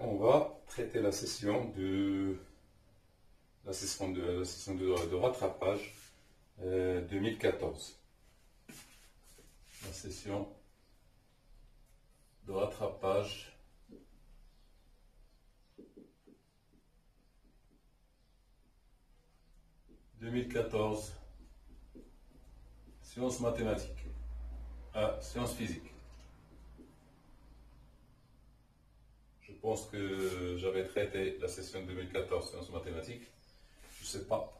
On va traiter la session de rattrapage 2014. La session de rattrapage 2014, sciences mathématiques, sciences physiques. Je pense que j'avais traité la session 2014 sciences mathématiques, je ne sais pas.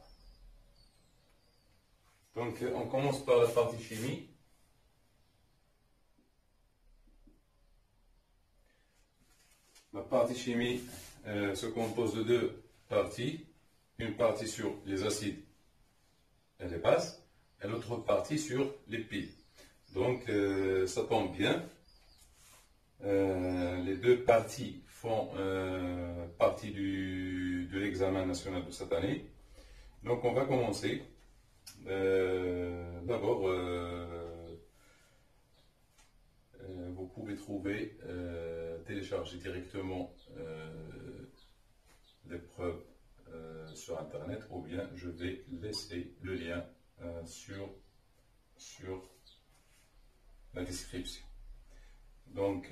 Donc on commence par la partie chimie. La partie chimie se compose de deux parties. Une partie sur les acides et les bases, et l'autre partie sur les piles. Donc ça tombe bien. Les deux parties font partie de l'examen national de cette année. Donc on va commencer. D'abord, vous pouvez trouver, télécharger directement l'épreuve sur internet, ou bien je vais laisser le lien sur la description. Donc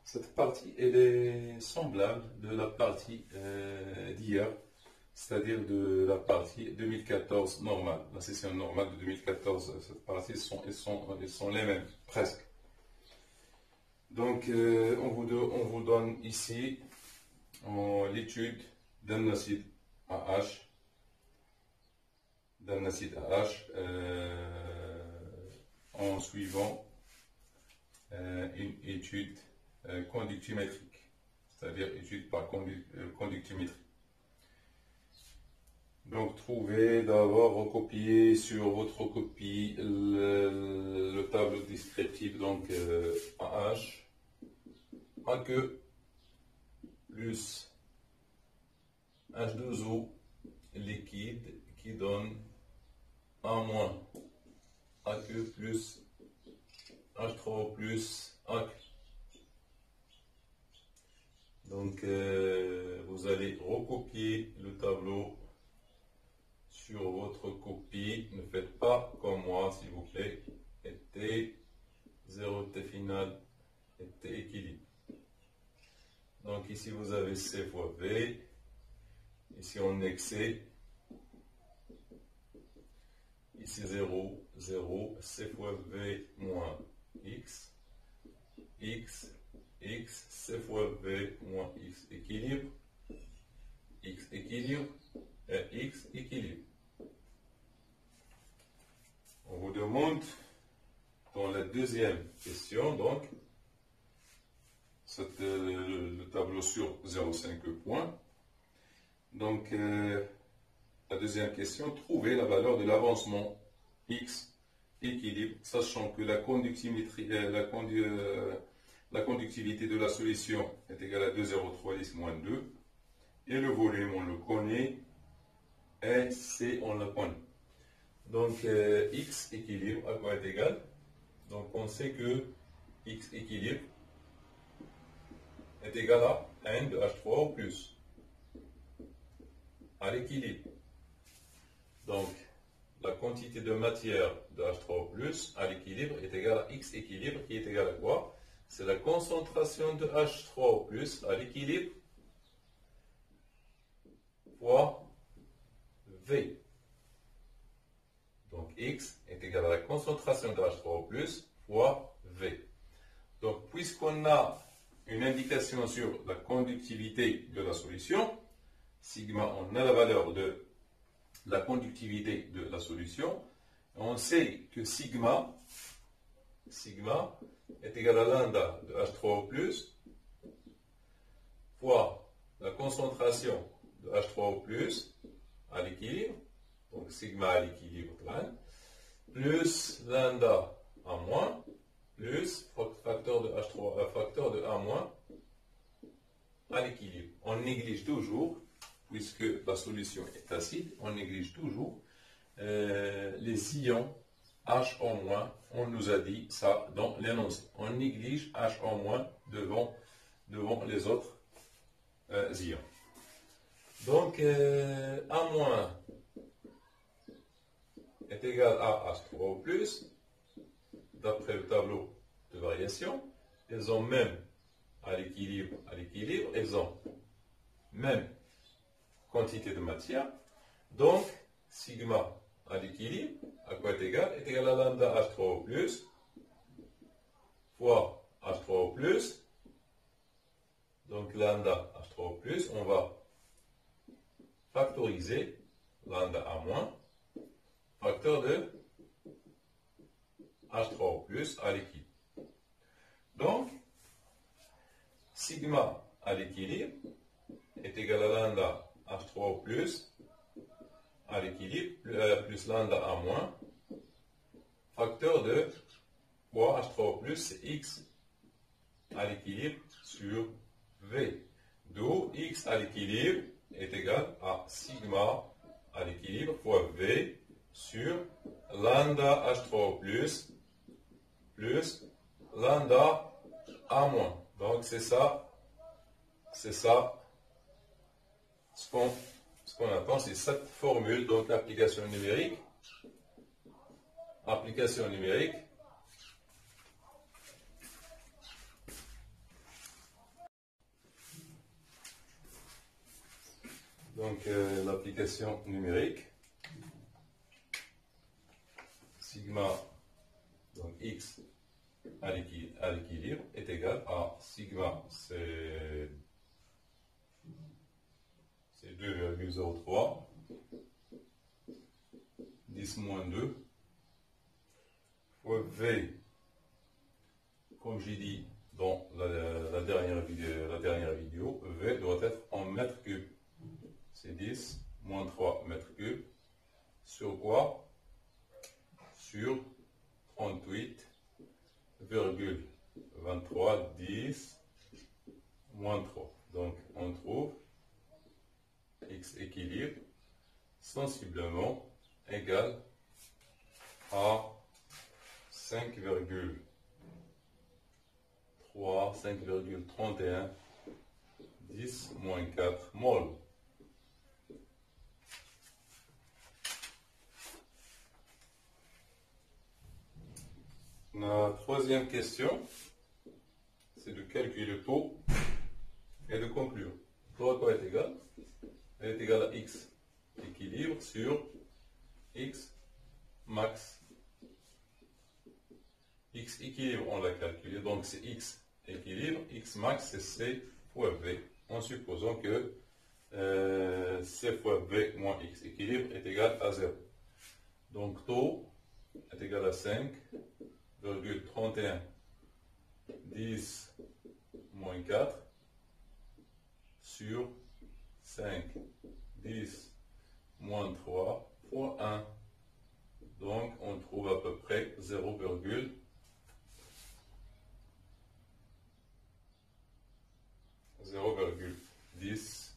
cette partie elle est semblable de la partie d'hier, c'est-à-dire de la partie 2014 normale, la session normale de 2014. Cette partie ils sont les mêmes presque. Donc on vous donne ici l'étude d'un acide AH, en suivant une étude conductimétrique, c'est-à-dire étude par conductimétrie. Donc trouvez d'abord, recopiez sur votre copie le tableau descriptif. Donc AH, AQ plus H2O liquide qui donne A- AQ plus H3O plus AQ. Donc vous allez recopier le tableau sur votre copie. Ne faites pas comme moi s'il vous plaît. Et T, 0 T final et T équilibre. Donc ici vous avez C fois V. Ici on excès. Ici 0, 0, C fois V moins X. X, X, C fois V moins X équilibre. X équilibre et X équilibre. On vous demande dans la deuxième question, donc, c'est le tableau sur 0,5 points. Donc, la deuxième question, trouver la valeur de l'avancement X équilibre, sachant que la conductimétrie, la conductivité de la solution est égale à 2,036 moins 2, et le volume, on le connaît, et C, on le connaît. Donc, X équilibre, à quoi est égal? Donc, on sait que X équilibre est égal à N de H3O plus, à l'équilibre. Donc, la quantité de matière de H3O plus à l'équilibre est égale à X équilibre, qui est égal à quoi? C'est la concentration de H3O plus à l'équilibre fois V. Donc, X est égal à la concentration de H3O plus fois V. Donc, puisqu'on a une indication sur la conductivité de la solution, sigma, on a la valeur de la conductivité de la solution. On sait que sigma est égal à lambda de H3O plus fois la concentration de H3O plus à l'équilibre, donc sigma à l'équilibre plus lambda à moins, plus facteur de H3, facteur de A moins à l'équilibre. On néglige toujours, puisque la solution est acide, on néglige toujours les ions HO-, on nous a dit ça dans l'énoncé. On néglige HO- devant devant les autres ions. Donc, A moins est égal à H3 au plus, d'après le tableau de variation. Elles ont même à l'équilibre, elles ont même quantité de matière. Donc, sigma à l'équilibre, à quoi est égal? Est égal à lambda H3 au plus fois H3 au plus. Donc, lambda H3 au plus, on va factoriser lambda A moins, facteur de H3 au plus à l'équilibre. Donc, sigma à l'équilibre est égal à lambda H3 au plus à l'équilibre plus lambda A moins, facteur de H3 au plus, c'est X à l'équilibre sur V. D'où X à l'équilibre est égal à sigma à l'équilibre fois V sur lambda H3 au plus lambda A moins. Donc c'est ça ce qu'on attend, c'est cette formule. Donc l'application numérique, donc l'application numérique, sigma, donc X à l'équilibre est égal à sigma, c'est 2,03, 10 moins 2, fois V, comme j'ai dit dans la dernière vidéo, V doit être en mètres cubes. C'est 10 moins 3 mètres cubes. Sur quoi? Sur 38,23, 10 moins 3. Donc on trouve X équilibre sensiblement égal à 5,31 10 moins 4 mol. La troisième question, c'est de calculer le taux et de conclure. Taux à quoi est égal? Elle est égale à X équilibre sur X max. X équilibre, on l'a calculé, donc c'est X équilibre. X max, c'est C fois V, en supposant que C fois V moins X équilibre est égal à 0. Donc taux est égal à 5,31 10 moins 4 sur 5 10 moins 3 fois 1. Donc on trouve à peu près 0,10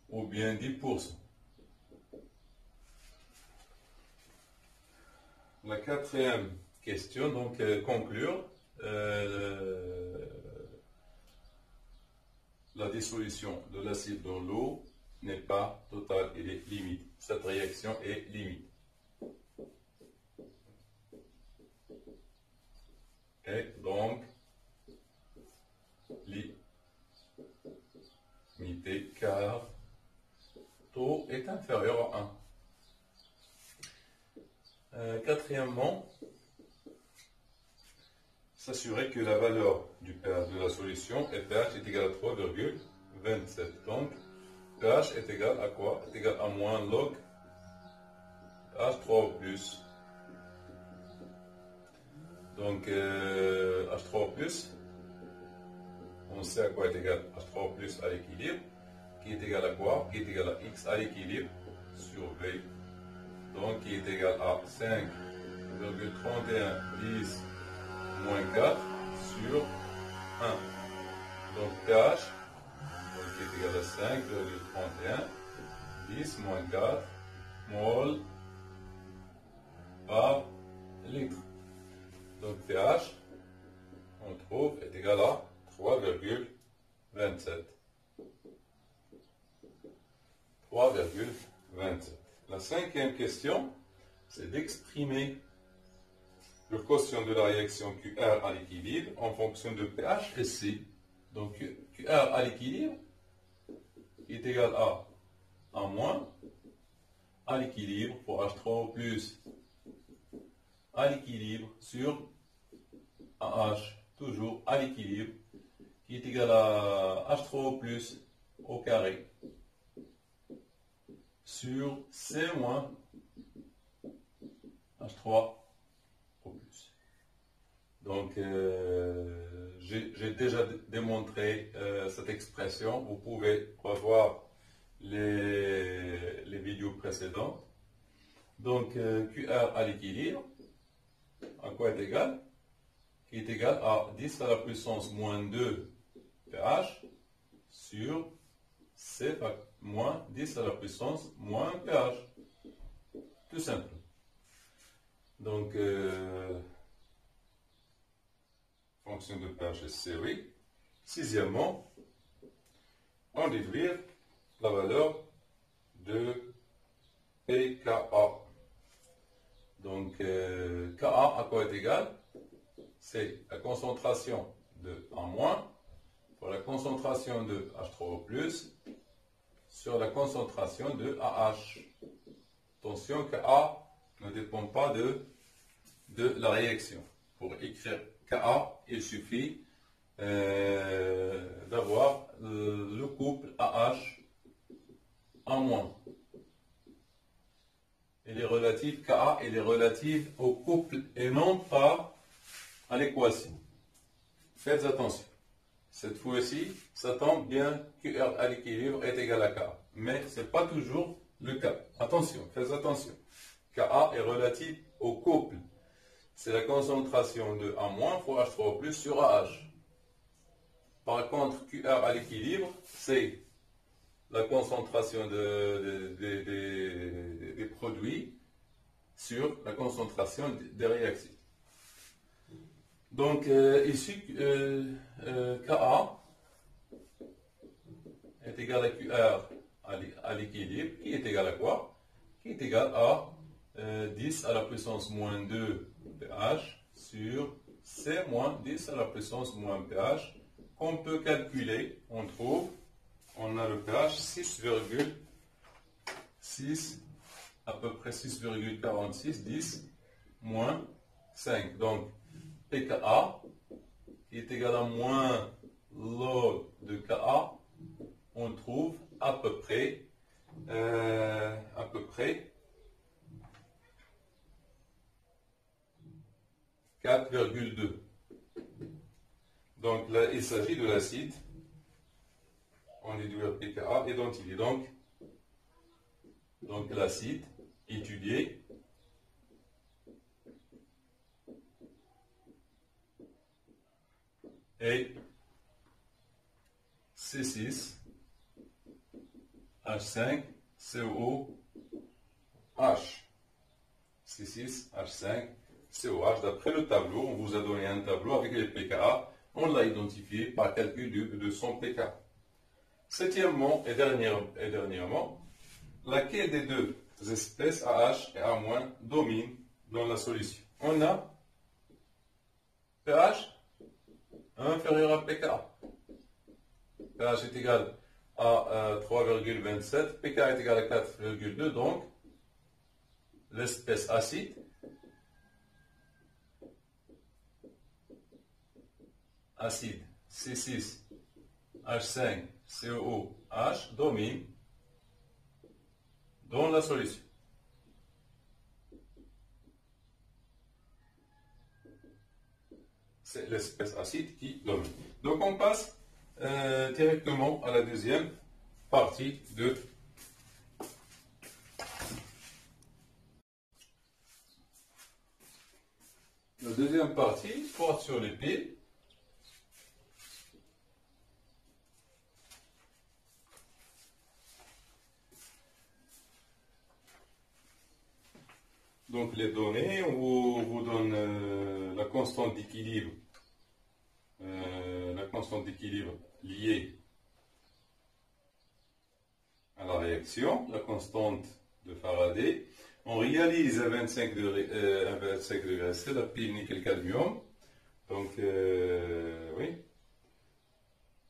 ou bien 10%. La quatrième question, donc conclure, la dissolution de l'acide dans l'eau n'est pas totale, elle est limite. Cette réaction est limite. Et donc, limitée car taux est inférieur à 1. Quatrièmement, s'assurer que la valeur du pH de la solution est pH est égal à 3,27. Donc, pH est égal à quoi? Est égal à moins log H3 au plus. Donc, H3 au plus, on sait à quoi est égal H3 au plus à l'équilibre, qui est égal à quoi? Qui est égal à X à l'équilibre sur V. Donc, qui est égal à 5,31 10 moins 4 sur 1. Donc pH qui est égal à 5,31 10 moins 4 mol par litre. Donc pH, on trouve, est égal à 3,27. cinquième question, c'est d'exprimer le quotient de la réaction QR à l'équilibre en fonction de pH et C. Donc QR à l'équilibre est égal à moins à l'équilibre pour H3O plus à l'équilibre sur AH, toujours à l'équilibre, qui est égal à H3O plus au carré sur C moins H3O plus. Donc, j'ai déjà démontré cette expression. Vous pouvez revoir les vidéos précédentes. Donc, QR à l'équilibre, à quoi est égal? Qui est égal à 10 à la puissance moins 2 pH sur C moins 10 à la puissance moins pH. Tout simple. Donc, fonction de pH et C, oui. Sixièmement, on déduire la valeur de pKa. Donc, Ka à quoi est égal? C'est la concentration de A- pour la concentration de H3O+, sur la concentration de AH. Attention que A ne dépend pas de la réaction. Pour écrire Ka, il suffit d'avoir le couple AH A-. Il est relatif, Ka, il est relatif au couple et non pas à l'équation. Faites attention. Cette fois-ci, ça tombe bien QR à l'équilibre est égal à Ka. Mais ce n'est pas toujours le cas. Attention, faites attention. Ka est relatif au couple. C'est la concentration de A- fois H3O+ sur AH. Par contre, QR à l'équilibre, c'est la concentration des produits sur la concentration des réactifs. Donc, ici, Ka est égal à QR à l'équilibre, qui est égal à quoi? Qui est égal à 10 à la puissance moins 2 pH sur C moins 10 à la puissance moins pH, qu'on peut calculer. On trouve, on a le pH 6,6, à peu près 6,46, 10 moins 5. Donc, pKa qui est égal à moins log de Ka, on trouve à peu près 4,2. Donc là, il s'agit de l'acide. On déduit pKa identifié. Donc l'acide étudié est C6 H5 COOH. C6 H5 COH. D'après le tableau, on vous a donné un tableau avec les pKa. On l'a identifié par calcul de son pK. Septièmement et dernièrement, laquelle des deux espèces AH et A- domine dans la solution? On a pH inférieur à pKa. pH est égal à 3,27, pKa est égal à 4,2, donc l'espèce acide C6 H5 COOH domine dans la solution. C'est l'espèce acide qui domine. Donc on passe directement à la deuxième partie de la deuxième partie porte sur les piles. Donc les données, on vous donne la constante d'équilibre liée à la réaction, la constante de Faraday. On réalise à 25 degrés, c'est la pile nickel-cadmium. Donc, oui,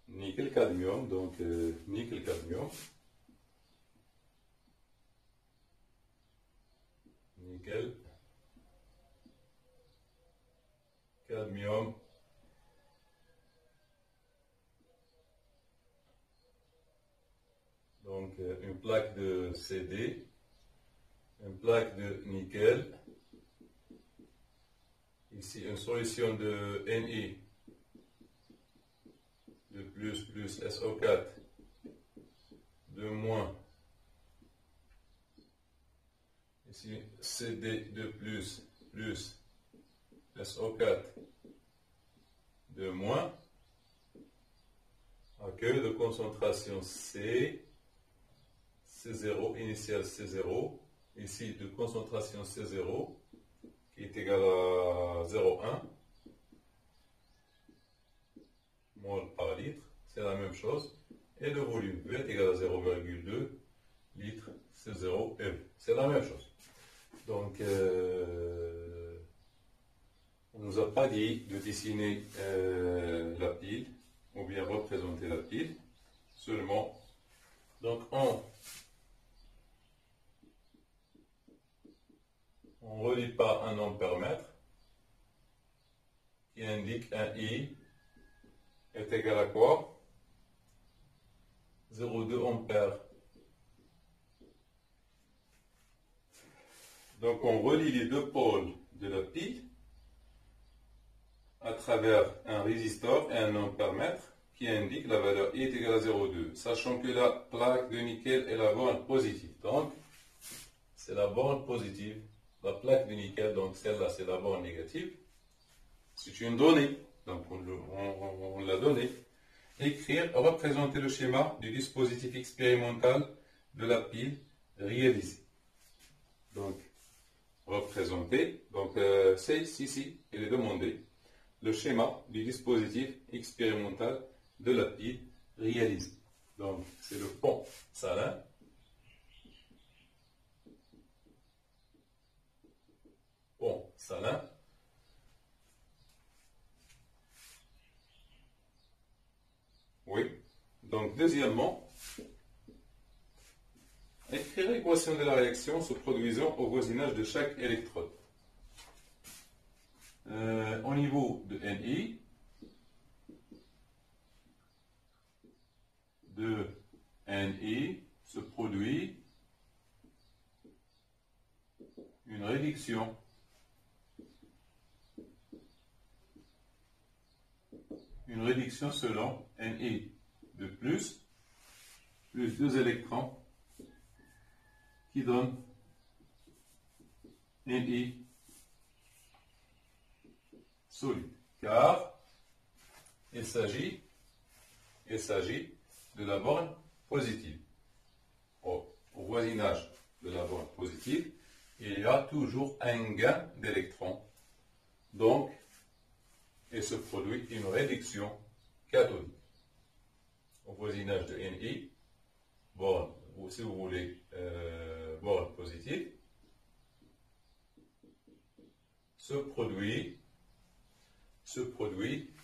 nickel-cadmium, donc nickel-cadmium. Nickel-cadmium. Donc, une plaque de CD, une plaque de nickel. Ici, une solution de Ni de plus SO4 de moins. Ici, CD de plus SO4 de moins. Accueil de concentration C. C0, initial C0, ici de concentration C0, qui est égal à 0,1 mol par litre, c'est la même chose, et le volume V est égal à 0,2 litres C0 EV, c'est la même chose. Donc, on ne nous a pas dit de dessiner la pile, ou bien représenter la pile, seulement, donc on ne relie pas un ampère-mètre qui indique un I est égal à quoi? 0,2 ampères. Donc on relie les deux pôles de la pile à travers un résistor et un ampère-mètre qui indique la valeur I est égale à 0,2, sachant que la plaque de nickel est la borne positive. Donc, c'est la borne positive. La plaque de nickel, donc celle-là, c'est la borne négative. C'est une donnée, donc on l'a donnée. Écrire, représenter le schéma du dispositif expérimental de la pile réalisée. Donc, représenter, donc c'est ici, il est demandé, le schéma du dispositif expérimental de la pile réalisée. Donc, c'est le pont salin. Pont salin. Oui. Donc, deuxièmement, écrire l'équation de la réaction se produisant au voisinage de chaque électrode. Au niveau de Ni, se produit une réduction selon Ni de plus 2 électrons qui donne Ni solide, car il s'agit de la borne positive. Au voisinage de la borne positive, il y a toujours un gain d'électrons. Donc, il se produit une réduction cathodique. Au voisinage de Ni, borne, ou si vous voulez, borne positive, se produit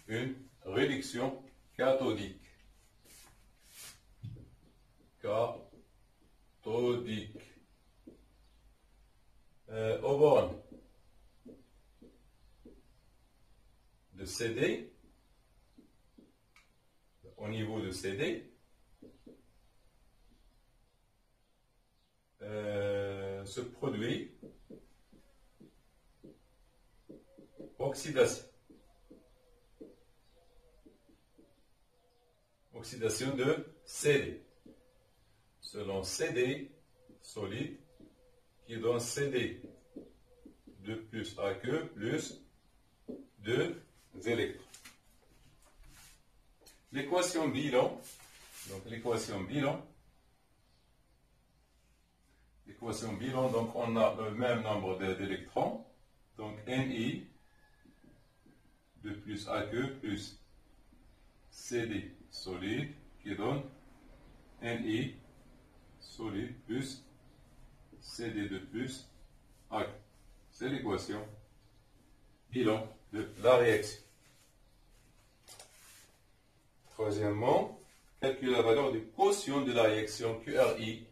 une réduction cathodique. Aux bornes de CD, au niveau de CD, se produit oxydation. Oxydation de CD. Selon CD solide, qui donne CD de plus AQ plus 2 électrons. L'équation bilan, donc donc on a le même nombre d'électrons, donc Ni de plus AQ plus CD solide qui donne Ni solide plus CD de plus AC. C'est l'équation bilan de la réaction. Troisièmement, calculer la valeur du quotient de la réaction QRI.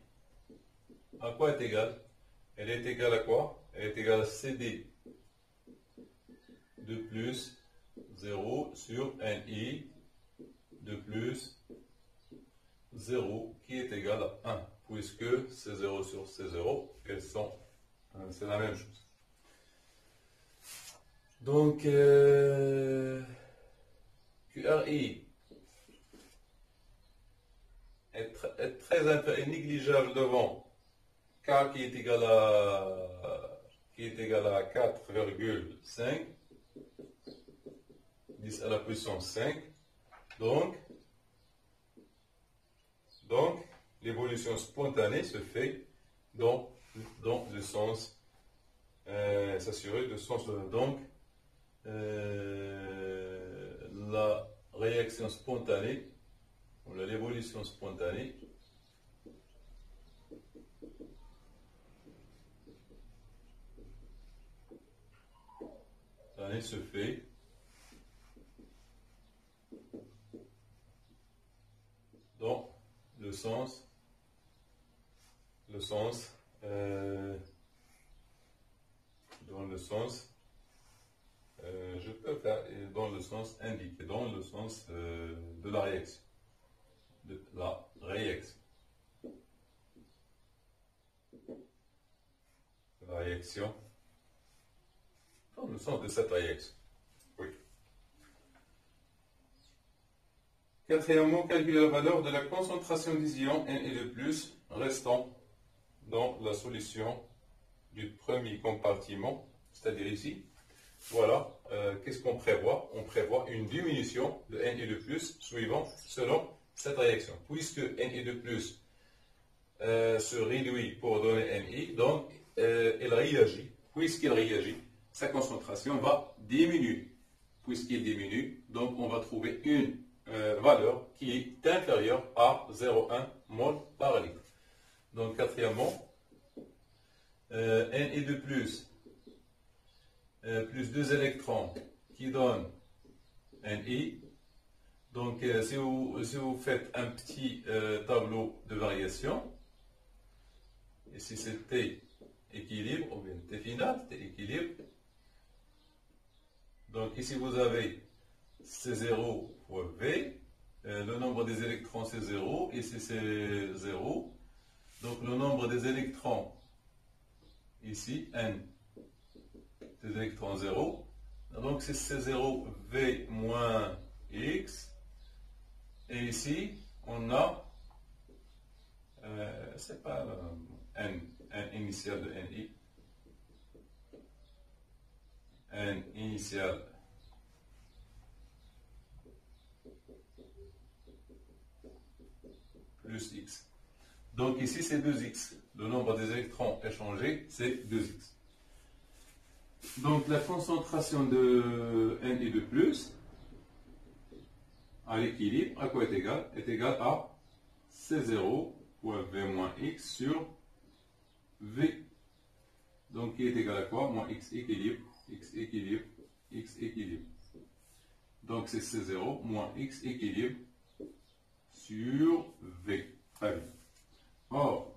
À quoi est égale? Elle est égale à quoi? Elle est égale à CD de plus 0 sur NI de plus 0 qui est égal à 1, puisque c'est 0 sur c'est 0, c'est la même chose. Donc, QRI est très négligeable devant K qui est égal à 4,5, 10 à la puissance 5. Donc l'évolution spontanée se fait dans le sens s'assurer de sens. Donc, la réaction spontanée, ou l'évolution spontanée, se fait dans le sens je peux faire dans le sens indiqué, dans le sens de la réaction. Dans le sens de cette réaction. Oui. Quatrièmement, calculer la valeur de la concentration des ions N et de plus restant dans la solution du premier compartiment, c'est-à-dire ici. Voilà, qu'est-ce qu'on prévoit? On prévoit une diminution de N et de plus selon cette réaction. Puisque N et de plus se réduit pour donner NI, donc elle réagit. Puisqu'il réagit, sa concentration va diminuer. Puisqu'il diminue, donc on va trouver une valeur qui est inférieure à 0,1 mol par litre. Donc quatrièmement, N et de plus 2 électrons qui donnent Ni. Donc si vous faites un petit tableau de variation, ici c'est T équilibre, ou bien T final, T équilibre. Donc ici vous avez C0 fois V, le nombre des électrons c'est 0, ici c'est 0. Donc le nombre des électrons, ici N, des électrons 0. Donc c'est C0 V moins X. Et ici on a, c'est pas N initial de Ni. N initial plus X. Donc ici c'est 2X. Le nombre des électrons échangés c'est 2X. Donc la concentration de N et de plus à l'équilibre, à quoi est égal? Est égal à C0 fois V moins X sur V. Donc qui est égal à quoi? Moins X équilibre, X équilibre, X équilibre. Donc c'est C0 moins X équilibre sur V. Très bien. Or,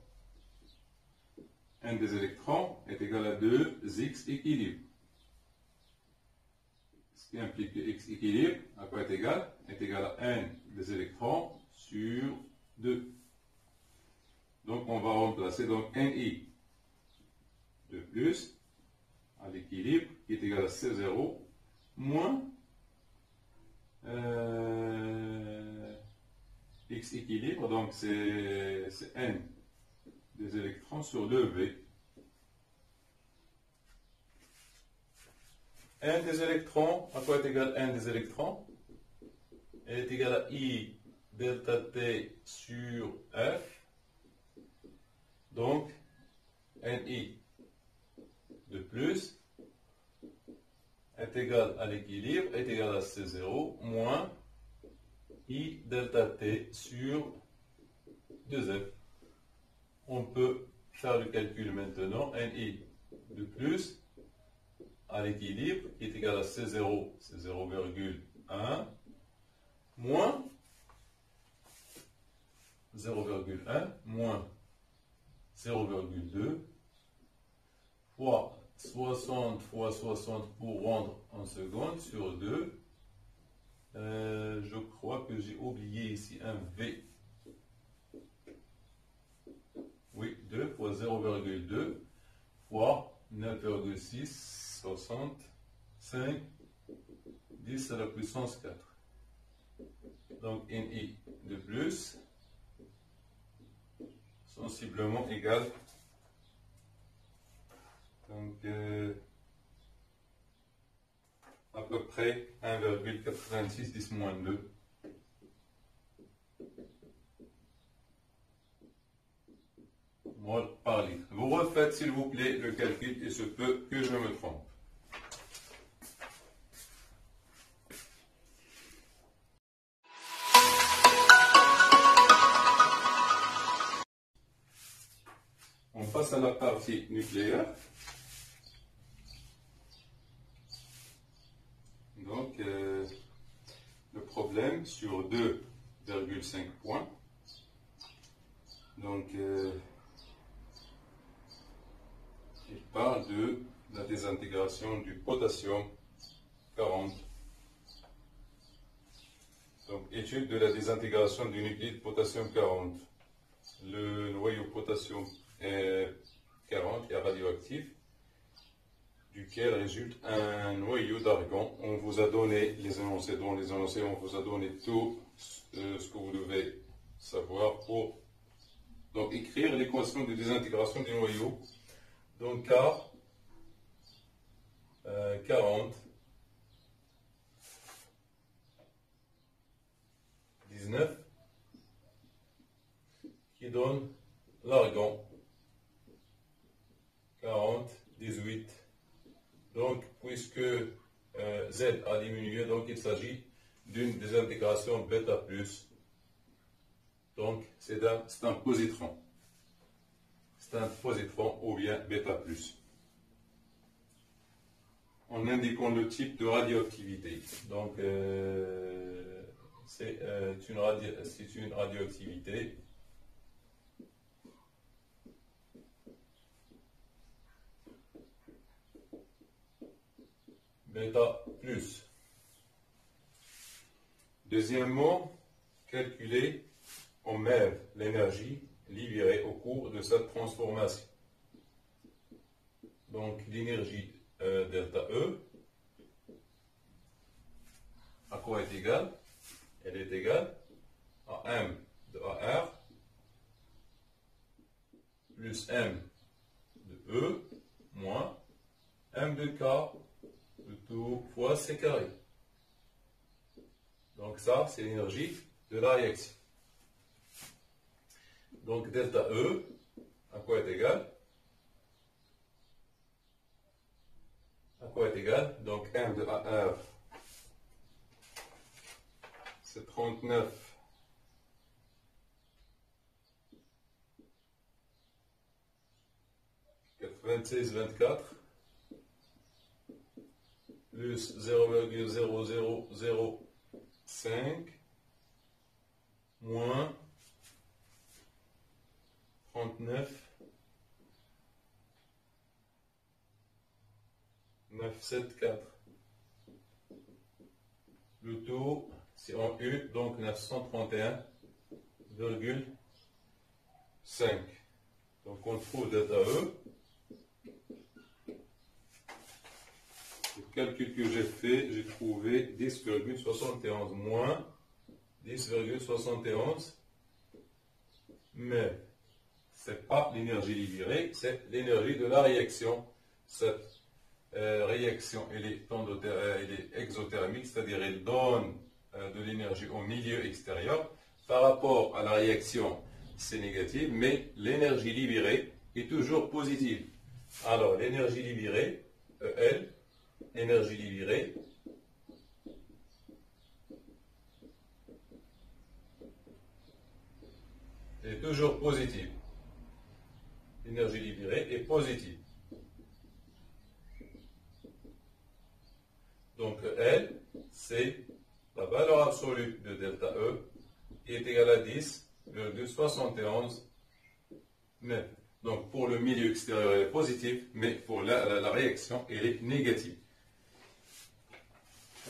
N des électrons est égal à 2X équilibre. Ce qui implique que X équilibre, à quoi est égal? Est égal à N des électrons sur 2. Donc on va remplacer donc Ni de plus à l'équilibre qui est égal à C0 moins X équilibre, donc c'est N des électrons sur 2V. N des électrons, à quoi est égal N des électrons? Elle est égale à I delta T sur F. Donc, Ni de plus est égal à l'équilibre, est égal à C0 moins I delta T sur 2F. On peut faire le calcul maintenant. NI de plus à l'équilibre qui est égal à C0, c'est 0,1 moins 0,1 moins 0,2 fois 60 fois 60 pour rendre en secondes sur 2. Je crois que j'ai oublié ici un V. Oui, 2 fois 0,2 fois 9,6, 65, 10 à la puissance 4. Donc NI de plus, sensiblement égal. Donc à peu près 1,96 10 moins 2. Mol par litre. Vous refaites s'il vous plaît le calcul, il se peut que je me trompe. On passe à la partie nucléaire. Donc, le problème sur 2,5 points. Donc, il parle de la désintégration du potassium 40. Donc, étude de la désintégration du nucléide potassium 40. Le noyau potassium 40 est radioactif, duquel résulte un noyau d'argon. On vous a donné les énoncés, on vous a donné tout ce que vous devez savoir pour donc écrire l'équation de désintégration du noyau. Donc K 40 19 qui donne l'argon 40 18. Donc puisque Z a diminué, donc il s'agit d'une désintégration bêta plus. Donc c'est un positron. C'est un positron ou bien bêta plus. En indiquant le type de radioactivité. Donc c'est une radioactivité bêta plus. Deuxièmement, calculer en MeV l'énergie libérée au cours de cette transformation. Donc l'énergie delta E, à quoi est égale? Elle est égale à M de AR plus M de E moins M de K de tout fois C carré. Donc ça, c'est l'énergie de la réaction. Donc delta E, à quoi est égal? À quoi est égal? Donc M de AR, c'est 39 96 24 plus 0,0005 moins 39 974. Le tout, c'est en U, donc 931,5. Donc on trouve delta E. Le calcul que j'ai fait, j'ai trouvé 10,71 moins 10,71. Mais ce n'est pas l'énergie libérée, c'est l'énergie de la réaction. Cette réaction, elle est exothermique, c'est-à-dire elle donne de l'énergie au milieu extérieur. Par rapport à la réaction, c'est négatif, mais l'énergie libérée est toujours positive. Alors, l'énergie libérée, EL, l'énergie libérée, est toujours positive. l'énergie libérée est positive. Donc L, c'est la valeur absolue de delta E qui est égale à 10,71 mètres. Donc pour le milieu extérieur, elle est positive, mais pour la réaction, elle est négative.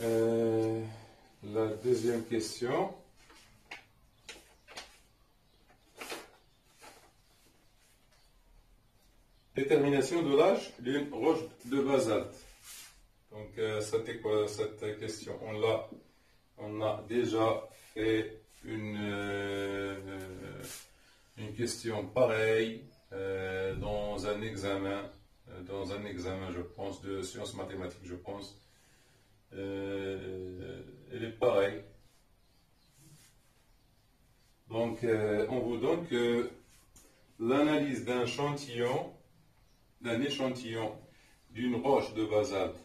La deuxième question. Détermination de l'âge d'une roche de basalte. Donc, c'était quoi cette question? On a déjà fait une question pareille dans un examen, je pense, de sciences mathématiques, je pense. Elle est pareille. Donc, on vous donne que l'analyse d'un échantillon d'une roche de basalte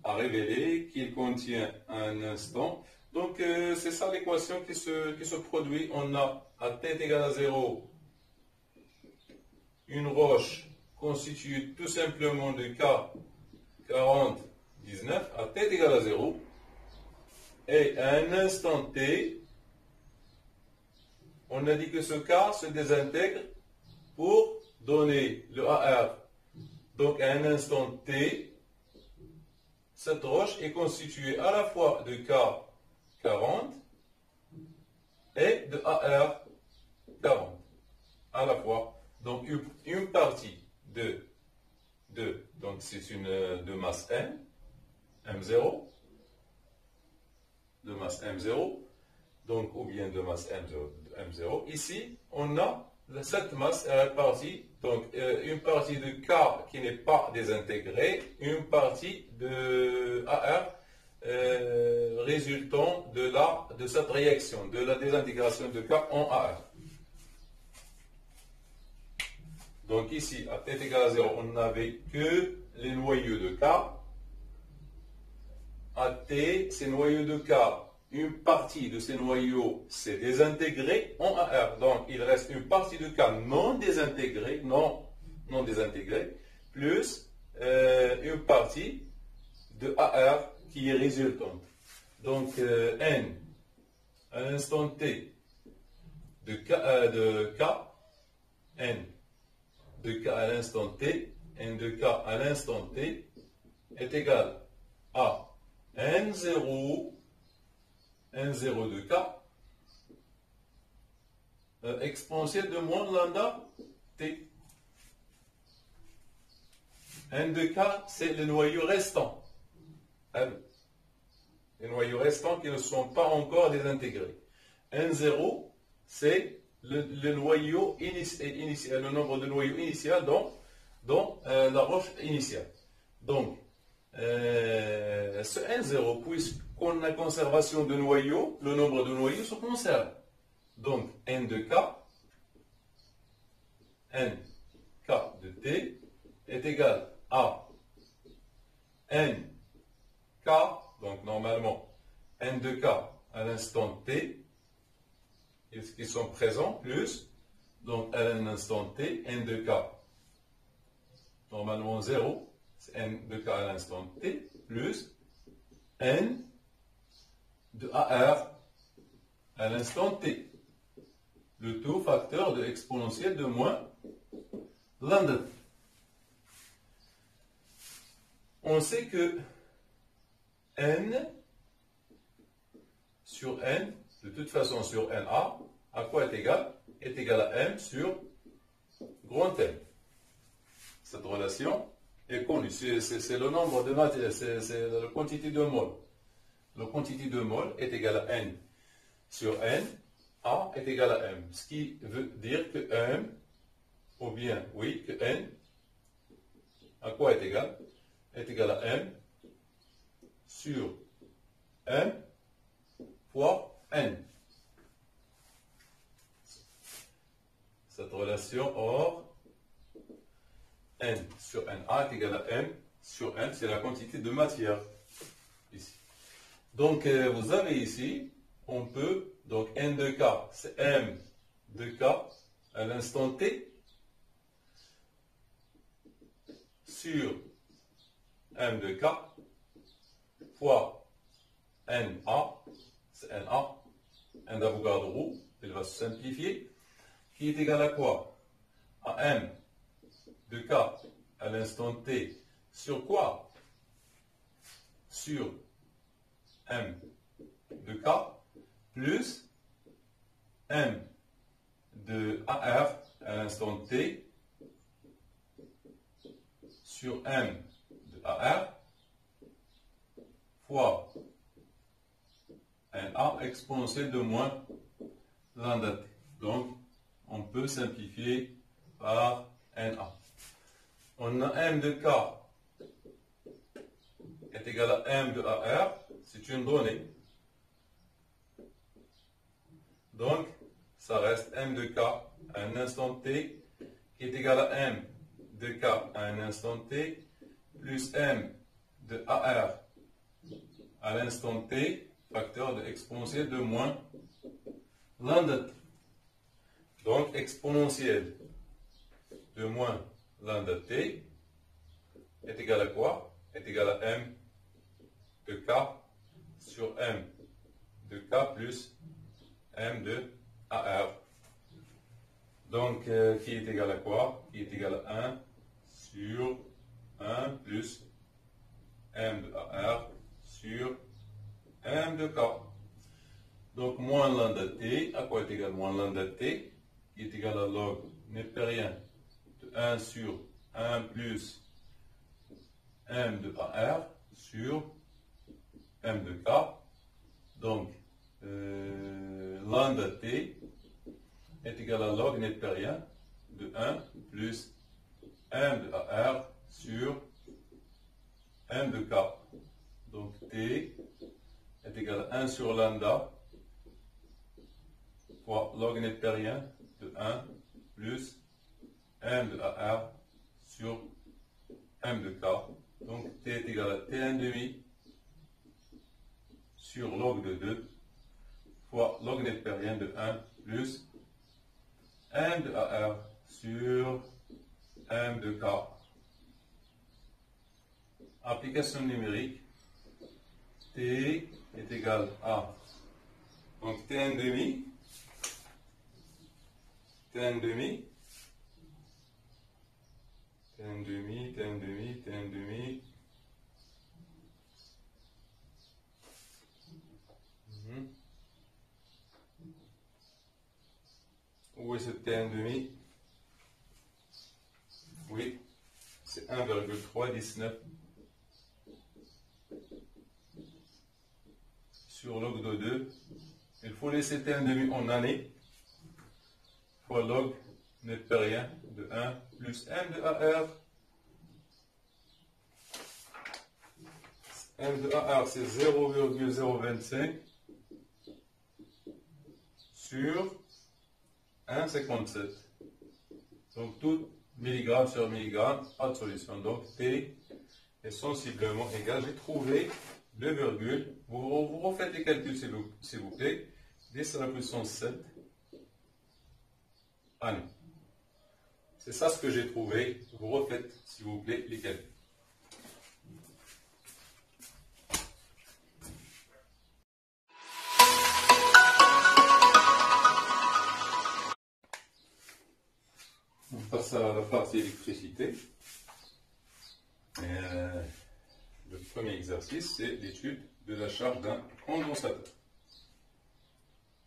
a révélé qu'il contient un instant. Donc, c'est ça l'équation qui se produit. On a à t égale à 0 une roche constituée tout simplement de K 40, 19 à t égale à 0. Et à un instant t, on a dit que ce K se désintègre pour donner le AR. Donc à un instant t, cette roche est constituée à la fois de K 40 et de AR 40. À la fois. Donc une partie donc c'est une de masse M, M0, de masse M0, donc ou bien de masse M0. Ici, on a cette masse est répartie, donc une partie de K qui n'est pas désintégrée, une partie de AR résultant de cette réaction, de la désintégration de K en AR. Donc ici, à t égale à 0, on n'avait que les noyaux de K. À t, ces noyaux de K, une partie de ces noyaux s'est désintégrée en AR. Donc, il reste une partie de K non désintégrée, plus une partie de AR qui est résultante. Donc, N, à l'instant T, de K, N, de K à l'instant T, N de K à l'instant T, est égal à N0 de K exponentielle de moins lambda T. N de K, c'est le noyau restant. Les noyaux restants qui ne sont pas encore désintégrés. N0, c'est le noyau initial, le nombre de noyaux initial dans la roche initiale. Donc, ce N0, puisqu'on a conservation de noyaux, le nombre de noyaux se conserve. Donc, N de K, N K de T est égal à N K, donc normalement N de K à l'instant T, qui sont présents, plus, donc à un instant T, N de K, normalement 0, c'est N de K à l'instant T, plus N de AR à l'instant T. Le tout facteur de exponentielle de moins lambda. On sait que N sur N, de toute façon sur NA, à quoi est égal? Est égal à M sur grand M. Cette relation est connue. C'est le nombre de matière, c'est la quantité de mol. La quantité de mol est égale à N sur N, A est égal à M. Ce qui veut dire que M, ou bien, oui, que N, à quoi est égal? Est égal à M sur M fois N. Cette relation, or, N sur NA est égal à M sur N, c'est la quantité de matière, ici. Donc, vous avez ici, on peut, donc N de K, c'est M de K à l'instant T, sur M de K fois NA, c'est NA, N d'Avogadro, il va se simplifier, qui est égal à quoi? À M de K à l'instant T sur quoi? Sur M de K plus M de AR à l'instant T sur M de AR fois NA exponentielle de moins lambda T. Donc, on peut simplifier par NA. On a M de K est égal à M de AR, c'est une donnée. Donc, ça reste M de K à un instant T qui est égal à M de K à un instant T plus M de AR à l'instant T, facteur de exponentielle de moins lambda T. Donc, exponentielle de moins lambda T est égal à quoi? Est égal à M de K sur M de K plus M de AR. Donc, qui est égal à quoi? Qui est égal à 1 sur 1 plus M de AR sur M de K. Donc, moins lambda T, à quoi est égal moins lambda T? Qui est égal à log népérien de 1 sur 1 plus M de AR sur M de K. Donc, lambda T est égal à log népérien de 1 plus M de AR sur M de K. Donc, T est égal à 1 sur lambda fois log népérien de 1 plus M de AR sur M de K. Donc, T est égal à T1 demi sur log de 2 fois log népérien de 1 plus M de AR sur M de K. Application numérique, T est égal à, donc T1 demi, T1 demi, T1 demi, T1 demi, T1 demi. Où est ce T1 demi? Oui, c'est 1,319 sur log de 2. Il faut laisser T1 demi en année fois log népérien de 1 plus M de AR. M de AR, c'est 0,025 sur 1,57. Donc, tout milligramme sur milligramme, pas de solution. Donc, T est sensiblement égal. J'ai trouvé 2 virgules. Vous refaites les calculs, s'il vous plaît. 10 à la puissance 7. Allez. C'est ça ce que j'ai trouvé. Vous refaites, s'il vous plaît, les calculs. On passe à la partie électricité. Le premier exercice, c'est l'étude de la charge d'un condensateur.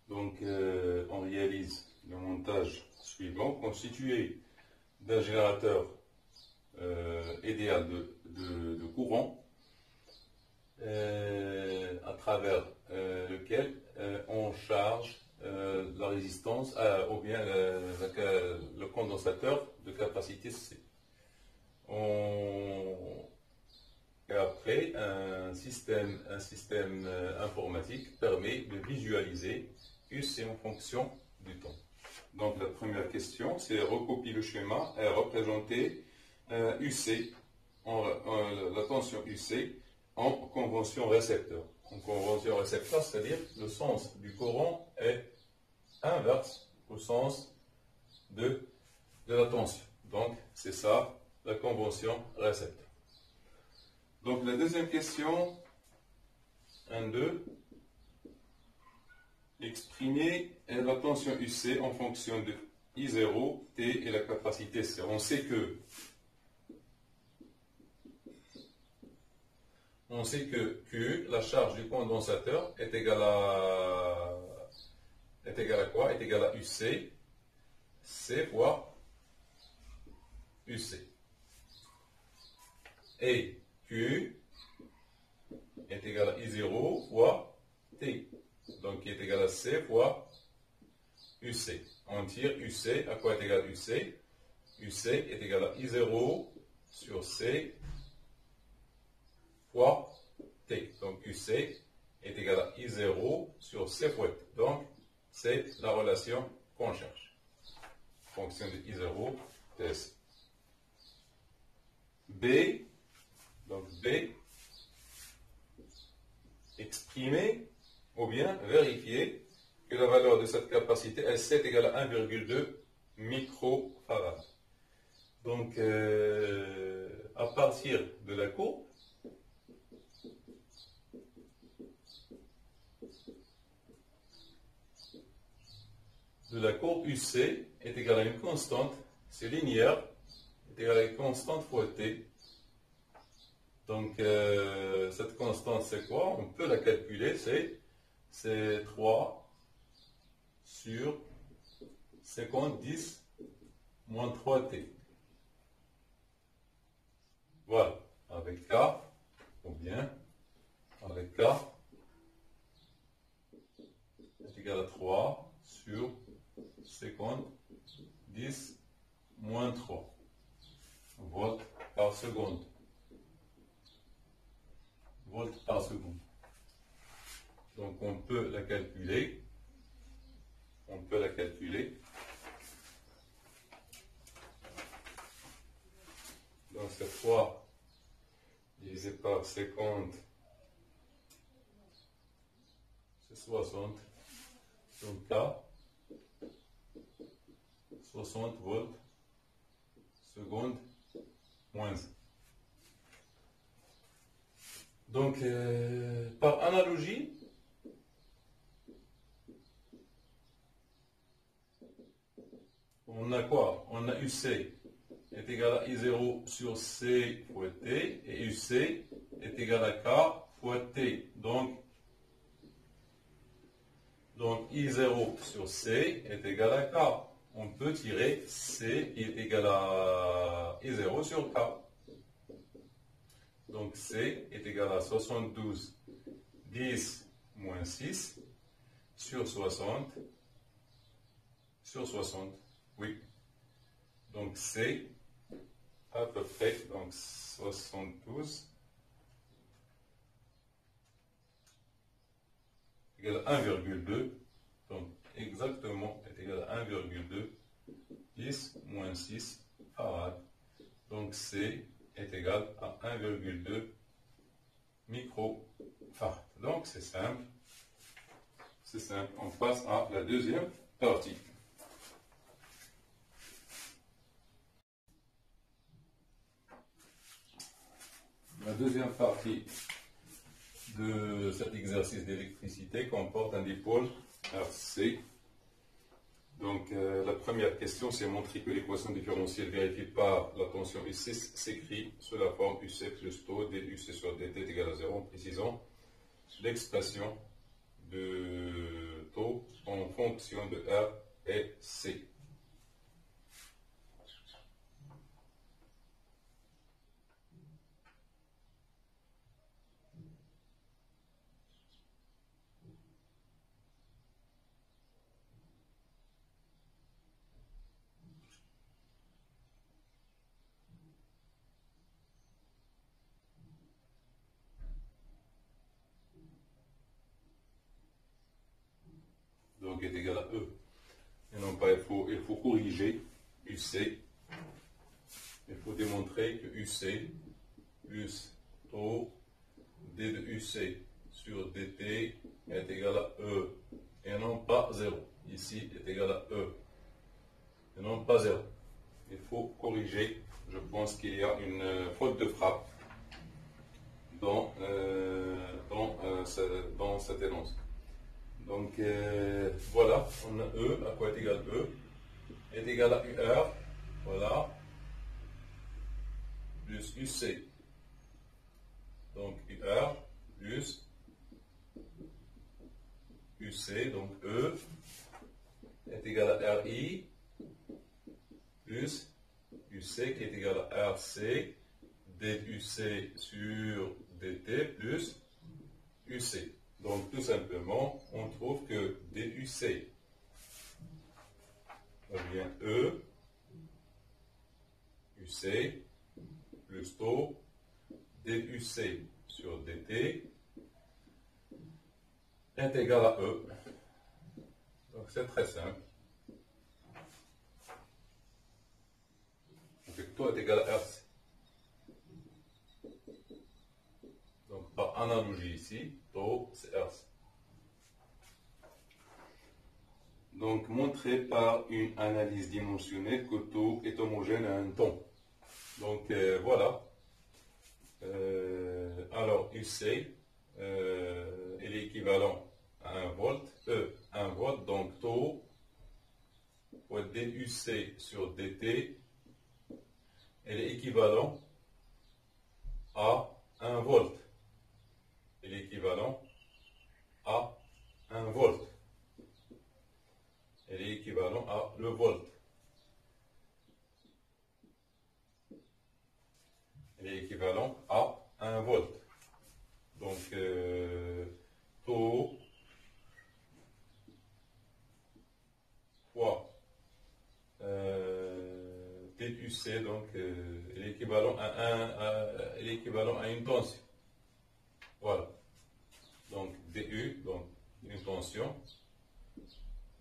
Donc, on réalise le montage suivant, constitué d'un générateur idéal de courant, à travers lequel on charge la résistance ou bien le condensateur de capacité C. Et après, un système informatique permet de visualiser UC en fonction du temps. Donc la première question, c'est recopier le schéma et représenter UC, la tension UC en convention récepteur. En convention récepteur, c'est-à-dire le sens du courant est inverse au sens de la tension. Donc c'est ça la convention récepte. Donc la deuxième question, 1, 2, exprimer la tension UC en fonction de I0, T et la capacité C. On sait que Q, la charge du condensateur, est égale à quoi? Est égale à UC, C fois UC. Et Q est égal à I0 fois T. Donc qui est égal à C fois UC. On tire UC, à quoi est égal UC? UC est égal à I0 sur C fois T. Donc UC est égal à I0 sur C fois T. Donc c'est la relation qu'on cherche. Fonction de I0, TS. B, donc B, exprimer ou bien vérifier que la valeur de cette capacité SC est égale à 1,2 microfarad. Donc, à partir de la courbe, UC est égale à une constante, c'est linéaire, est égale à une constante fois T. Donc, cette constante, c'est quoi? On peut la calculer, c'est 3 sur 50, 10, moins 3T. Voilà, avec K, ou bien avec K, est égal à 3 sur 50, 10, moins 3 volts par seconde. Volts par seconde. Donc on peut la calculer. Donc c'est 3 divisé par 50, c'est 60. Donc K, 60 volts seconde moins 1. Donc, par analogie, on a quoi? On a UC est égal à I0 sur C fois T et UC est égal à K fois T. Donc I0 sur C est égal à K. On peut tirer C est égal à I0 sur K. Donc C est égal à 72, 10 moins 6 sur 60, oui. Donc C, à peu près, donc 72, égale à 1,2, donc exactement est égal à 1,2, 10 moins 6 farad. Donc C est égal à 1,2 microfarad. Donc c'est simple. On passe à la deuxième partie. La deuxième partie de cet exercice d'électricité comporte un dipôle RC. Donc, la première question, c'est montrer que l'équation différentielle vérifiée par la tension UC s'écrit sous la forme UC plus taux dUC sur dt est égal à 0, en précisant l'expression de taux en fonction de R et C. Donc est égal à E. Et non pas, il faut corriger UC. Il faut démontrer que UC plus taux d de UC sur dt est égal à E et non pas 0. Ici est égal à E et non pas 0. il faut corriger. Je pense qu'il y a une faute de frappe dans cette énonce. Donc voilà, on a E, à quoi est égal E? Est égal à UR, voilà, plus UC. Donc UR plus UC, donc E est égal à RI plus UC qui est égal à RC, DUC sur DT plus UC. Donc tout simplement, on trouve que DUC devient E, UC plus taux, DUC sur DT est égal à E. Donc c'est très simple. Donc taux est égal à RC. Donc par analogie ici, taux c'est RC. Donc montré par une analyse dimensionnelle que taux est homogène à un temps. Donc voilà. Alors UC est équivalent à 1 volt, E 1 volt, donc taux pour DUC sur DT est équivalent à 1 volt. Il est équivalent à 1 volt. Il est équivalent à le volt. Il est équivalent à 1 volt. Donc, taux fois TUC, donc il est équivalent il est équivalent à une tension. Voilà. Donc, DU, donc une tension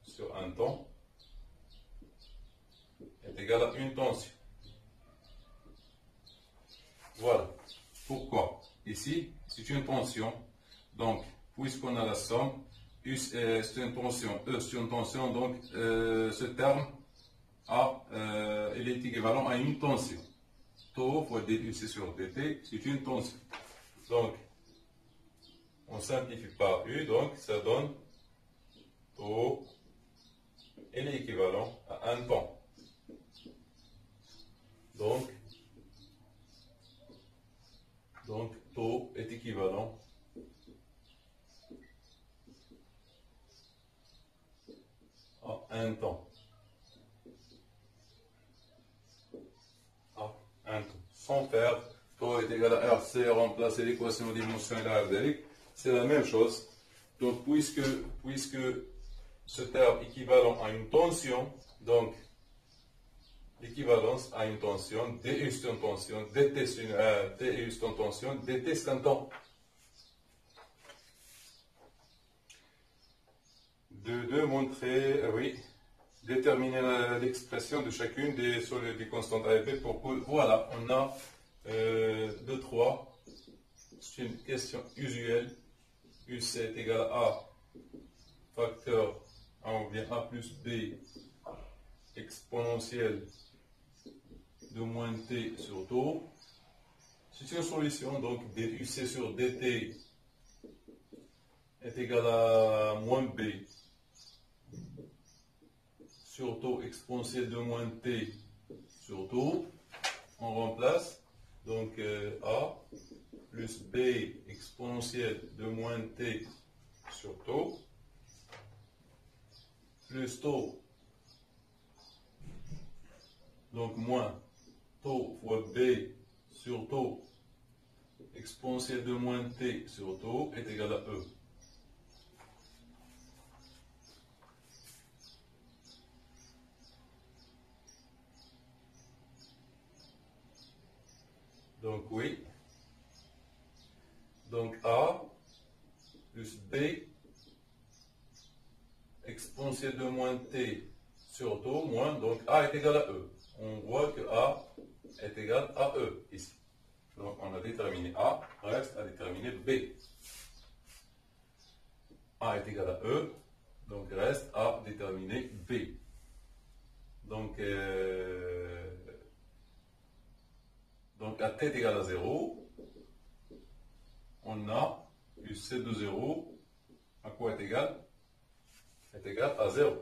sur un temps est égal à une tension. Voilà. Pourquoi? Ici, c'est une tension. Donc, puisqu'on a la somme, U c'est une tension, E c'est une tension, donc ce terme il est équivalent à une tension. Taux fois DUC sur DT, c'est une tension. Donc, on simplifie par U, donc ça donne taux, il est équivalent à un temps. Donc taux est équivalent à un temps. Sans faire taux est égal à RC, remplacer l'équation dimensionnelle à c'est la même chose. Donc puisque ce terme équivalent à une tension, donc l'équivalence à une tension, DU c'est une tension, DT c'est une tension, DT c'est un temps. De montrer, oui, déterminer l'expression de chacune des constantes A et B pour que, voilà, on a 2, 3, c'est une question usuelle, UC est égal à A, facteur A ou bien A plus B, exponentielle de moins t sur taux. C'est une solution, donc DUC sur DT est égal à moins B sur taux exponentielle de moins t sur taux. On remplace donc A plus B exponentielle de moins t sur taux plus taux, donc moins taux fois B sur taux exponentielle de moins t sur taux est égal à E. Donc oui, donc A plus B exponentielle de moins t sur taux moins, donc A est égal à E. On voit que A est égal à E ici. Donc on a déterminé A, reste à déterminer B. A est égal à E, donc reste à déterminer B. Donc t est égal à 0, on a UC de 0 à quoi est égal? Est égal à 0.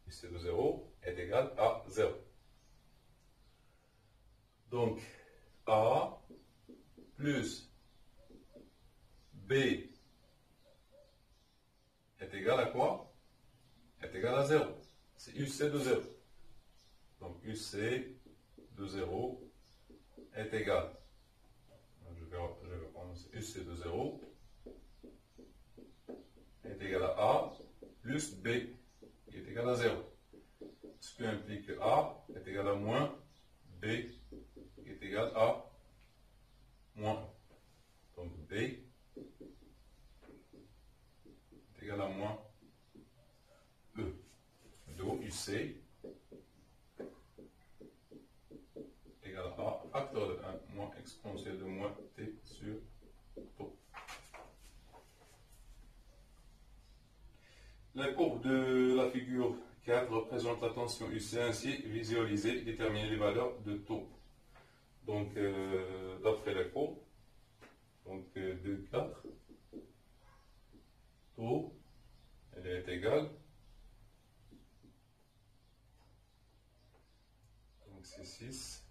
UC de 0 est égal à 0. Donc, A plus B est égal à quoi? Est égal à 0. C'est UC de 0. Donc, UC de 0 est égal. Je vais prononcer UC de 0 est égal à A plus B qui est égal à 0. Ce qui implique que A est égal à moins B qui est égal à moins 1. Donc B est égal à moins E. Donc UC égal à A facteur de 1 moins exponentielle de moins T sur taux. La courbe de la figure 4 représente la tension UC ainsi visualisée, déterminer les valeurs de taux. Donc, d'après la courbe, donc 2, 4, taux, elle est égale. Donc, c'est 6.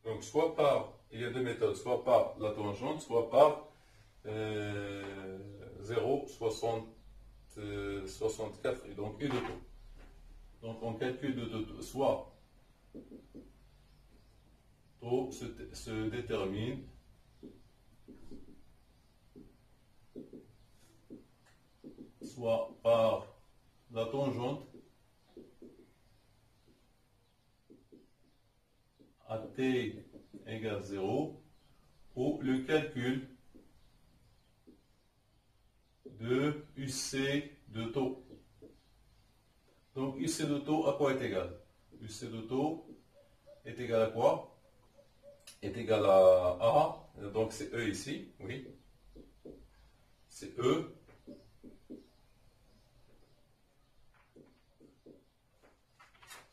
Donc, soit par, il y a deux méthodes, soit par la tangente, soit par 0,64 et donc U de taux. Donc, on calcule de taux, soit taux se détermine soit par la tangente à t égale 0 ou le calcul de UC de taux. Donc UC de taux à quoi est égal? UC de taux est égal à quoi? Est égal à A, donc c'est E ici, oui. C'est E.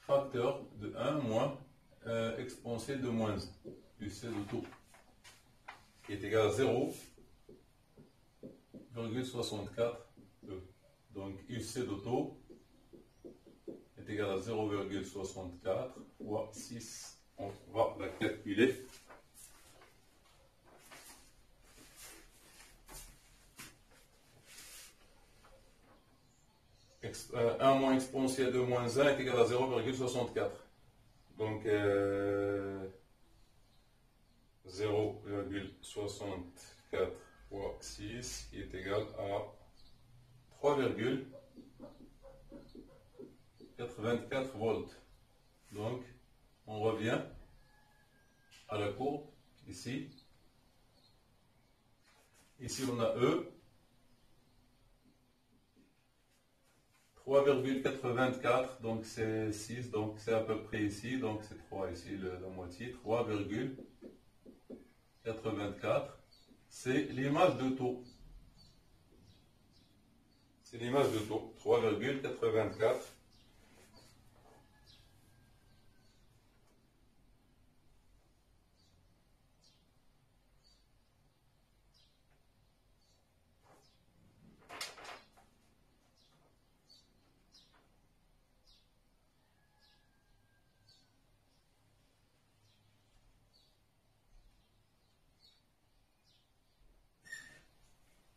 Facteur de 1 moins exponentielle de moins 1, UC de taux, qui est égal à 0,64 E. Donc UC de taux est égal à 0,64 fois 6. On va la calculer. « 1 moins exponentielle de moins 1 est égal à 0,64. » Donc, 0,64 fois 6 qui est égal à 3,84 volts. Donc, on revient à la courbe ici. Ici, on a E. 3,84, donc c'est 6, donc c'est à peu près ici, donc c'est 3 ici, la moitié, 3,84, c'est l'image de taux. C'est l'image de taux, 3,84.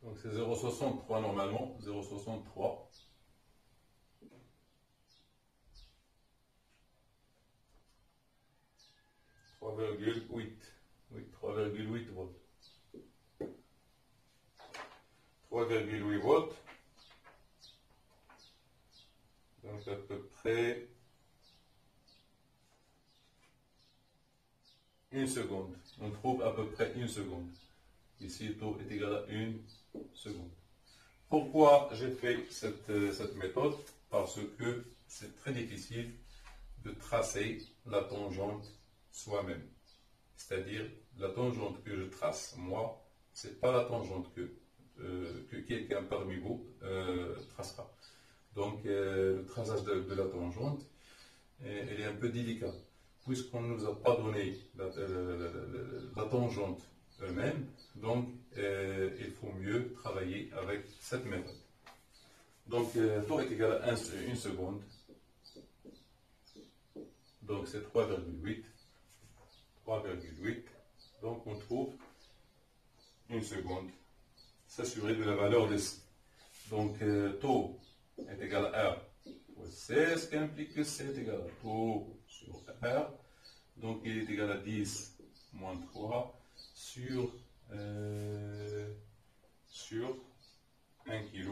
Donc c'est 0,63 normalement, 0,63. Oui, 3,8 volts. 3,8 volts. Donc à peu près une seconde. On trouve à peu près une seconde. Ici, taux est égal à 1 seconde. Pourquoi j'ai fait cette méthode? Parce que c'est très difficile de tracer la tangente soi-même. C'est-à-dire, la tangente que je trace, moi, ce n'est pas la tangente que quelqu'un parmi vous tracera. Donc le traçage de la tangente, elle est un peu délicat. Puisqu'on ne nous a pas donné la tangente eux-mêmes, donc il faut mieux travailler avec cette méthode. Donc taux est égal à 1 seconde. Donc c'est 3,8. 3,8. Donc on trouve 1 seconde. S'assurer de la valeur de C. Donc taux est égal à R fois C, ce qui implique que C est égal à taux sur R. Donc il est égal à 10 moins 3 sur 1 kg.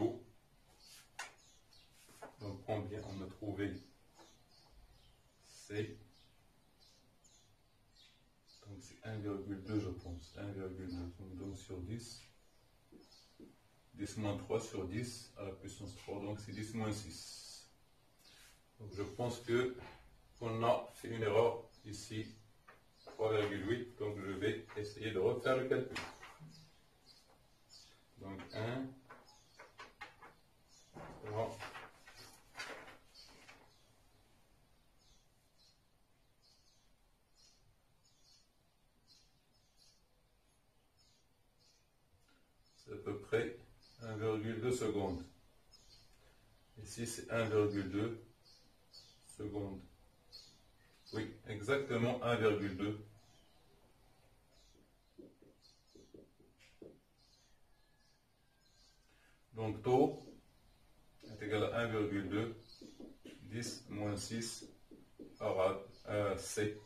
Donc combien on a trouvé C? Donc c'est 1,2 je pense. 1,2 donc sur 10. 10 moins 3 sur 10 à la puissance 3, donc c'est 10 moins 6. Donc je pense qu'on a fait une erreur ici, 3,8, donc je vais essayer de refaire le calcul. Donc 1, 3, c'est à peu près 1,2 secondes. Ici, c'est 1,2 secondes. Oui, exactement 1,2. Donc, taux est égal à 1,2, 10 moins 6 par C.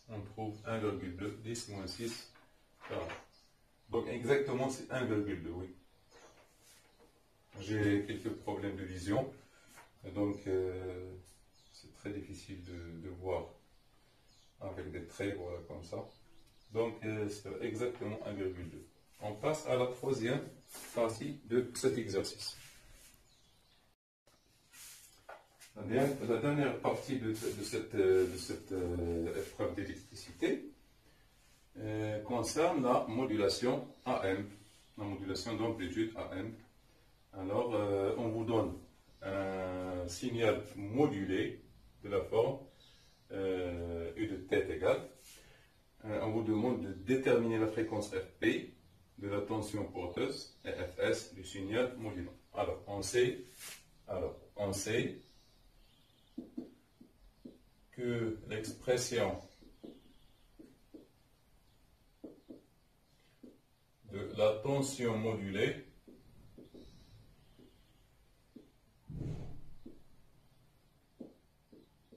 On trouve 1,2, 10 moins 6 par A. Donc exactement c'est 1,2, oui. J'ai quelques problèmes de vision, donc c'est très difficile de voir avec des traits, voilà, comme ça. Donc c'est exactement 1,2. On passe à la troisième partie de cet exercice. La dernière partie de cette épreuve d'électricité concerne la modulation AM, la modulation d'amplitude AM. Alors, on vous donne un signal modulé de la forme U de tête égale. On vous demande de déterminer la fréquence FP de la tension porteuse et Fs du signal modulant. Alors, on sait que l'expression de la tension modulée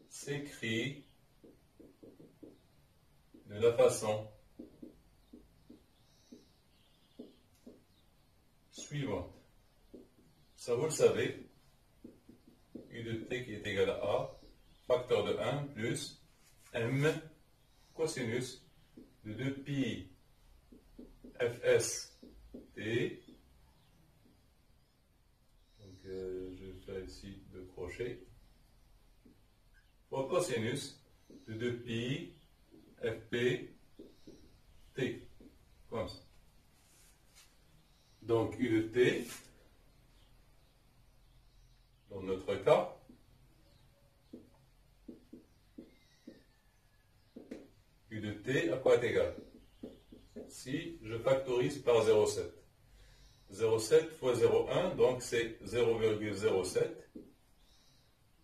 s'écrit de la façon suivante. Ça, vous le savez, U de t qui est égal à A, facteur de 1 plus M cosinus de 2 pi Fs t. Donc, je vais faire ici 2 crochets. Pour cosinus de 2 pi Fp t. Comme ça. Donc, U de t, dans notre cas, U de t à quoi est égal? Si je factorise par 0,7. 0,7 fois 0,1, donc c'est 0,07.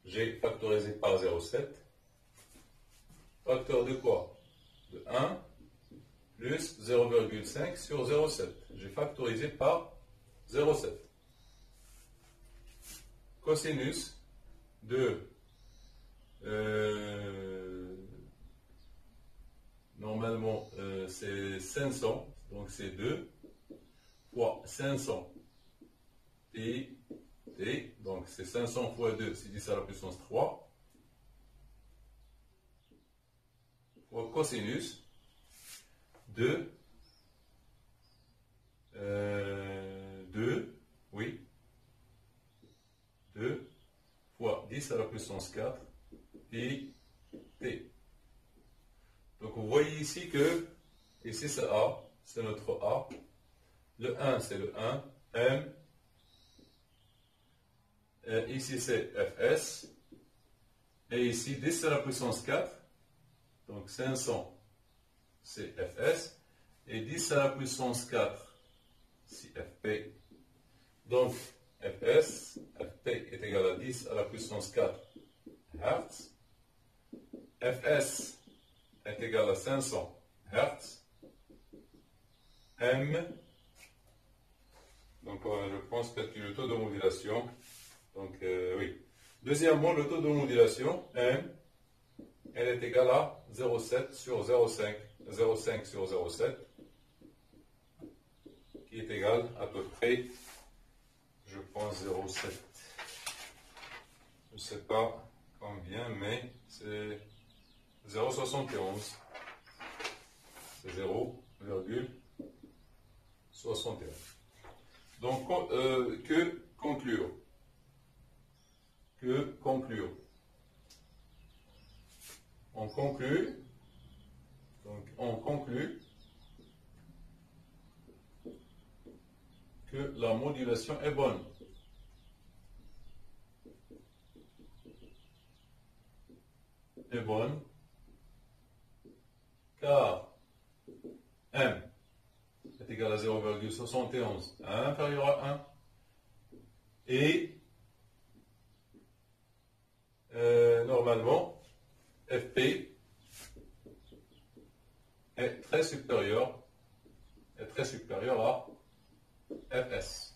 J'ai factorisé par 0,7. Facteur de quoi? De 1 plus 0,5 sur 0,7. J'ai factorisé par 0,7. Cosinus de normalement c'est 500, donc c'est 2 fois 500 pi t, donc c'est 500 fois 2, c'est 10 à la puissance 3, fois cosinus de 2, oui, 2 fois 10 à la puissance 4 pi t. Donc vous voyez ici que, ici c'est A, c'est notre A, le 1 c'est le 1, M, Ici c'est Fs. Et ici 10 à la puissance 4. Donc 500 c'est Fs. Et 10 à la puissance 4 c'est Fp. Donc Fs, Fp est égal à 10 à la puissance 4 Hz. Fs est égal à 500 Hz. M, donc je pense que c'est le taux de modulation. Donc oui. Deuxièmement, le taux de modulation, M, elle est égale à 0,7 sur 0,5. 0,5 sur 0,7, qui est égal à peu près, je pense, 0,7. Je ne sais pas combien, mais c'est 0,71. C'est 0,61. Donc, que conclure? Que conclure? On conclut. Donc, on conclut que la modulation est bonne. Est bonne car M est égal à 0,71 inférieur à 1 et normalement Fp est très supérieur à Fs.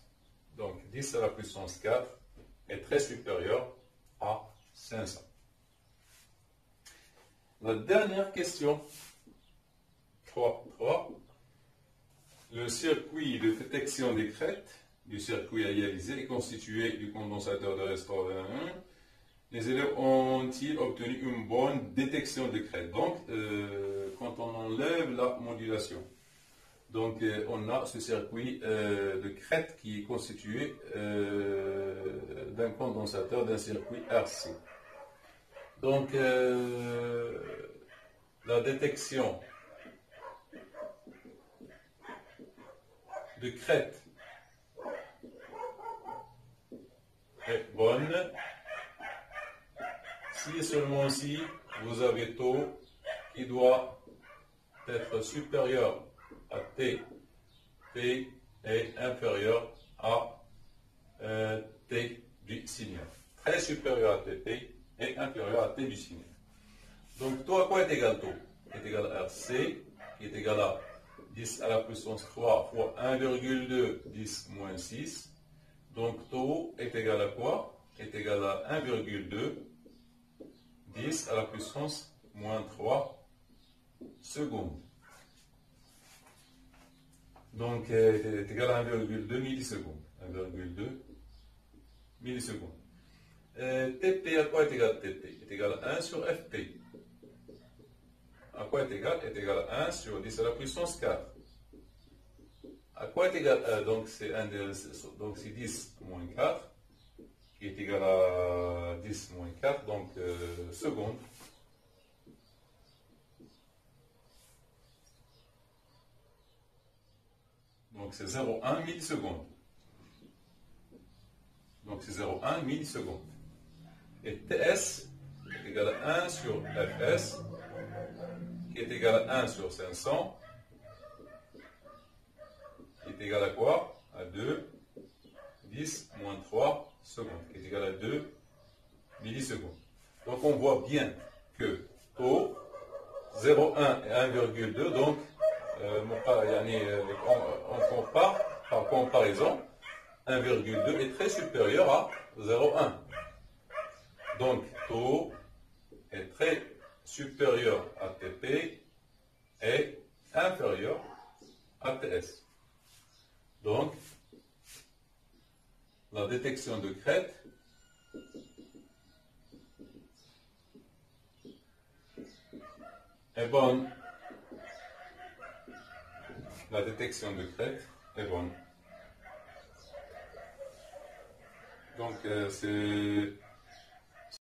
Donc 10 à la puissance 4 est très supérieur à 500. La dernière question, 3. Le circuit de détection des crêtes du circuit à ionisé est constitué du condensateur de restaurant 1. Les élèves ont-ils obtenu une bonne détection de crêtes? Donc, quand on enlève la modulation, donc on a ce circuit de crête qui est constitué d'un condensateur d'un circuit RC. Donc, la détection de crête est bonne si et seulement si vous avez taux qui doit être supérieur à T, T est inférieur à T du signal. Très supérieur à TP et inférieur à T du signal. Donc, taux à quoi est égal taux? Est égal à RC, qui est égal à 10 à la puissance 3 fois 1,2, 10 moins 6. Donc, taux est égal à quoi? Est égal à 1,2, 10 à la puissance moins 3 secondes. Donc, est égal à 1,2 millisecondes. 1,2 millisecondes. TP, à quoi est égal TP? Est égal à 1 sur FP. À quoi est égal? Est égal à 1 sur 10 à la puissance 4. À quoi est égal 1? Donc, c'est 10 moins 4, qui est égal à 10 moins 4, donc secondes. Donc, c'est 0,1 milliseconde. Donc, c'est 0,1 milliseconde. Et TS est égal à 1 sur Fs, qui est égal à 1 sur 500, qui est égal à quoi? À 2, 10 moins 3 secondes, qui est égal à 2 millisecondes. Donc, on voit bien que taux 0,1 et 1,2, donc on compare, par comparaison, 1,2 est très supérieur à 0,1. Donc, taux est très supérieur à TP et inférieur à TS. Donc, la détection de crête est bonne. La détection de crête est bonne. Donc, c'est